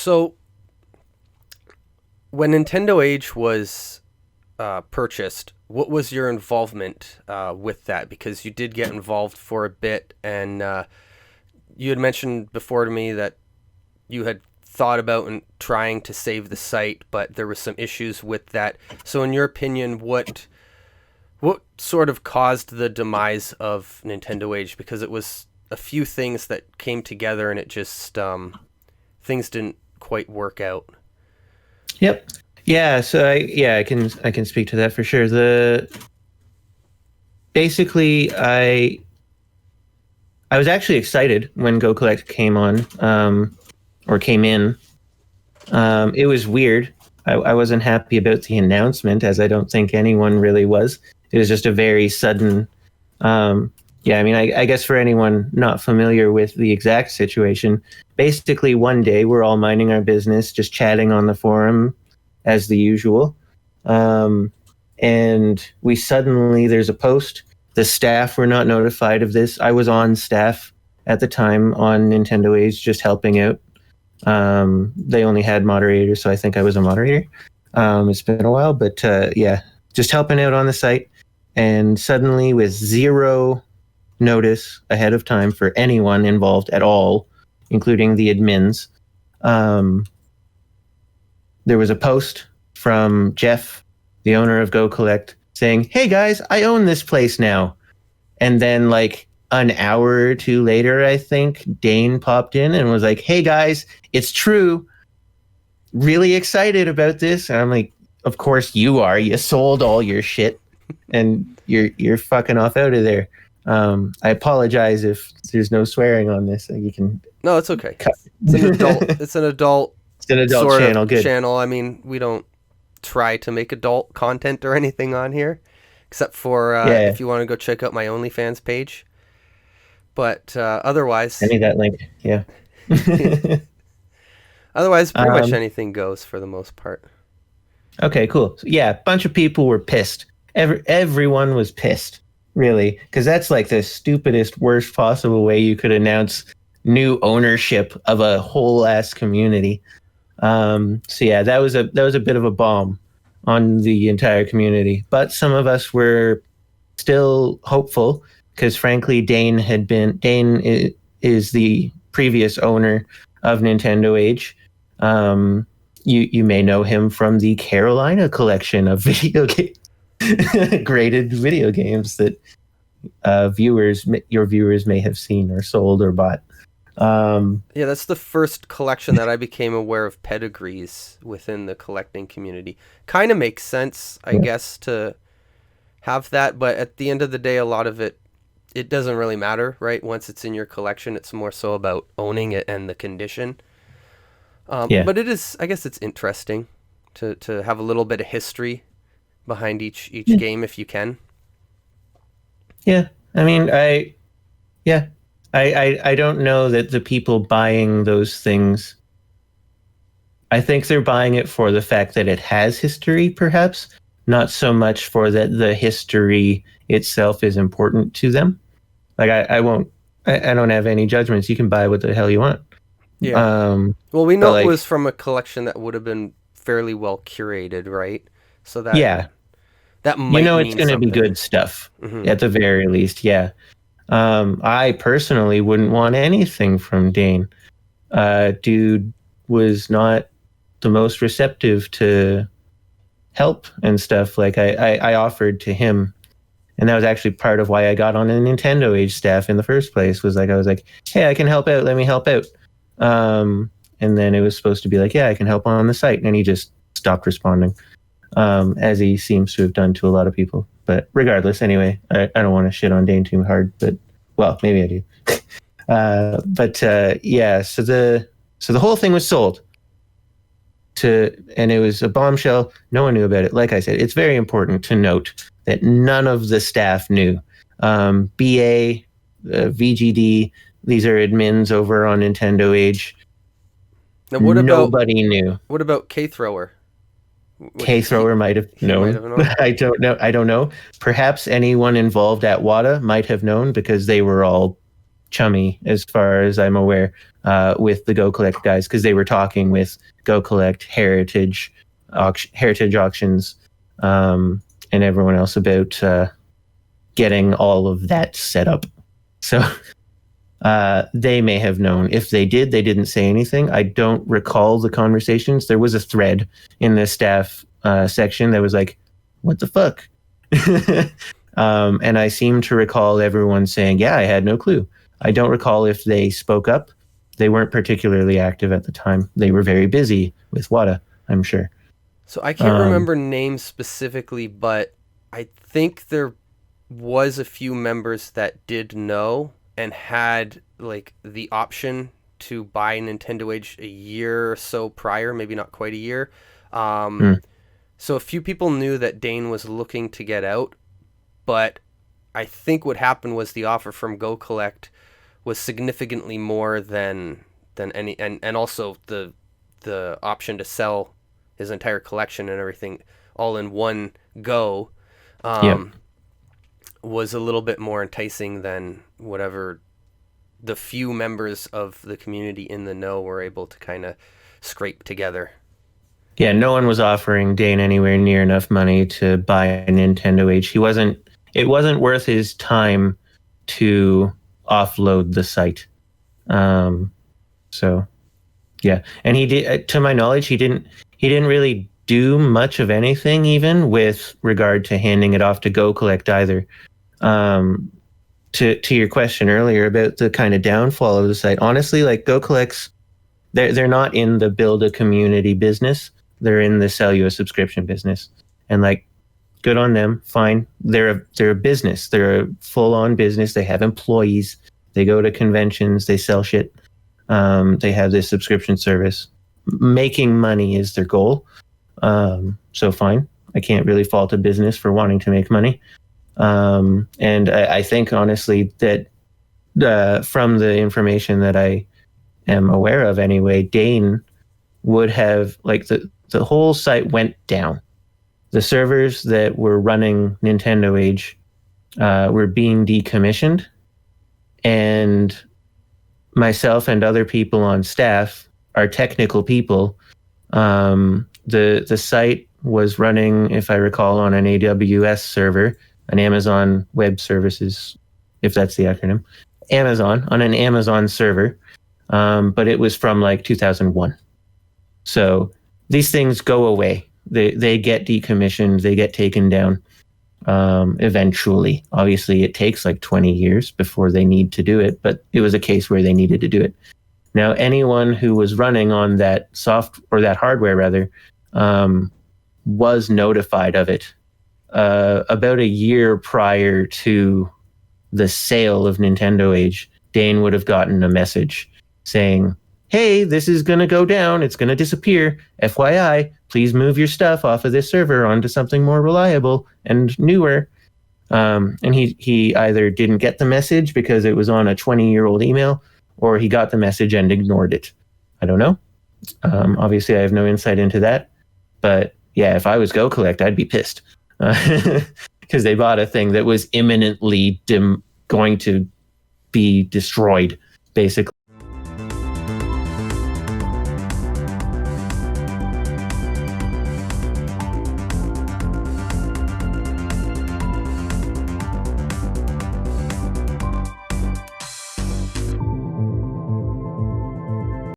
So when Nintendo Age was purchased, what was your involvement with that? Because you did get involved for a bit, and you had mentioned before to me that you had thought about and trying to save the site, but there were some issues with that. So, in your opinion, what sort of caused the demise of Nintendo Age? Because it was a few things that came together, and it just things didn't quite work out. Yep. Yeah. So I can speak to that for sure. The basically I was actually excited when Go Collect came on, or came in. It was weird. I wasn't happy about the announcement, as I don't think anyone really was. It was just a very sudden. Yeah, I mean, I guess for anyone not familiar with the exact situation, basically one day we're all minding our business, just chatting on the forum as the usual. And there's a post. The staff were not notified of this. I was on staff at the time on Nintendo Age, just helping out. They only had moderators, so I think I was a moderator. It's been a while, but yeah, just helping out on the site. And suddenly, with zero notice ahead of time for anyone involved at all, including the admins, there was a post from Jeff, the owner of Go Collect, saying, "Hey guys, I own this place now." And then, like an hour or two later, I think Dane popped in and was like, "Hey guys, it's true. Really excited about this." And I'm like, "Of course you are. You sold all your shit, and you're fucking off out of there." I apologize if there's no swearing on this. You can. No, it's okay. Cut. It's an adult. It's an adult. It's an adult sort channel. of Good channel. I mean, we don't try to make adult content or anything on here, except for if you want to go check out my OnlyFans page. But otherwise, I need that link. Yeah. otherwise, pretty much anything goes for the most part. Okay, cool. So, yeah, a bunch of people were pissed. Everyone was pissed, really, because that's like the stupidest, worst possible way you could announce new ownership of a whole ass community. So yeah, that was a bit of a bomb on the entire community. But some of us were still hopeful because, frankly, Dane is the previous owner of Nintendo Age. You may know him from the Carolina collection of graded video games that your viewers may have seen or sold or bought. Yeah, that's the first collection that I became aware of pedigrees within the collecting community. Kind of makes sense, I guess, to have that, but at the end of the day, a lot of it doesn't really matter, right? Once it's in your collection, it's more so about owning it and the condition. But it is, I guess it's interesting to have a little bit of history behind each game if you can. Yeah, I mean, I don't know that the people buying those things, I think they're buying it for the fact that it has history, perhaps, not so much for that the history itself is important to them. Like, I don't have any judgments. You can buy what the hell you want. Yeah. Well, we know it was from a collection that would have been fairly well curated, right? So that that might it's going to be good stuff at the very least. Yeah. I personally wouldn't want anything from Dane. Dude was not the most receptive to help and stuff. Like I offered to him, and that was actually part of why I got on the Nintendo Age staff in the first place. Was like I was like, "Hey, I can help out. Let me help out." And then it was supposed to be like, "Yeah, I can help on the site," and he just stopped responding, as he seems to have done to a lot of people. But regardless, anyway, I don't want to shit on Dane too hard, but well, maybe I do. Yeah, so the whole thing was sold and it was a bombshell. No one knew about it. Like I said, it's very important to note that none of the staff knew. BA, VGD, these are admins over on Nintendo Age. Now, nobody knew. What about K-Thrower? K-Thrower might have known. I don't know. Perhaps anyone involved at WADA might have known because they were all chummy, as far as I'm aware, with the Go Collect guys, because they were talking with Go Collect, Heritage Auctions, and everyone else about getting all of that set up. So they may have known. If they did, they didn't say anything. I don't recall the conversations. There was a thread in the staff section that was like, what the fuck? And I seem to recall everyone saying, yeah, I had no clue. I don't recall if they spoke up. They weren't particularly active at the time. They were very busy with WADA, I'm sure. So I can't remember names specifically, but I think there was a few members that did know and had like the option to buy Nintendo Age a year or so prior, maybe not quite a year. So a few people knew that Dane was looking to get out, but I think what happened was the offer from Go Collect was significantly more than any, and also the option to sell his entire collection and everything all in one go was a little bit more enticing than whatever the few members of the community in the know were able to kind of scrape together. Yeah, no one was offering Dane anywhere near enough money to buy a Nintendo Age. It wasn't worth his time to offload the site. So yeah, and he did, to my knowledge, he didn't really do much of anything even with regard to handing it off to Go Collect either. To your question earlier about the kind of downfall of the site, honestly, like Go Collect's, they're not in the build a community business. They're in the sell you a subscription business, and like, good on them. Fine, they're a business. They're a full on business. They have employees. They go to conventions. They sell shit. They have this subscription service. Making money is their goal. So fine. I can't really fault a business for wanting to make money. And I think honestly that from the information that I am aware of anyway, Dane would have, like, the whole site went down. The servers that were running Nintendo Age were being decommissioned, and myself and other people on staff, our technical people, the site was running, if I recall, on an AWS server, an Amazon Web Services, if that's the acronym, on an Amazon server, but it was from like 2001. So these things go away. They get decommissioned. They get taken down eventually. Obviously, it takes like 20 years before they need to do it, but it was a case where they needed to do it. Now, anyone who was running on that that hardware rather, was notified of it about a year prior to the sale of Nintendo Age. Dane would have gotten a message saying, hey, this is going to go down. It's going to disappear. FYI, please move your stuff off of this server onto something more reliable and newer. And he either didn't get the message because it was on a 20-year-old email, or he got the message and ignored it. I don't know. Obviously, I have no insight into that. But yeah, if I was Go Collect, I'd be pissed. Because they bought a thing that was imminently going to be destroyed, basically.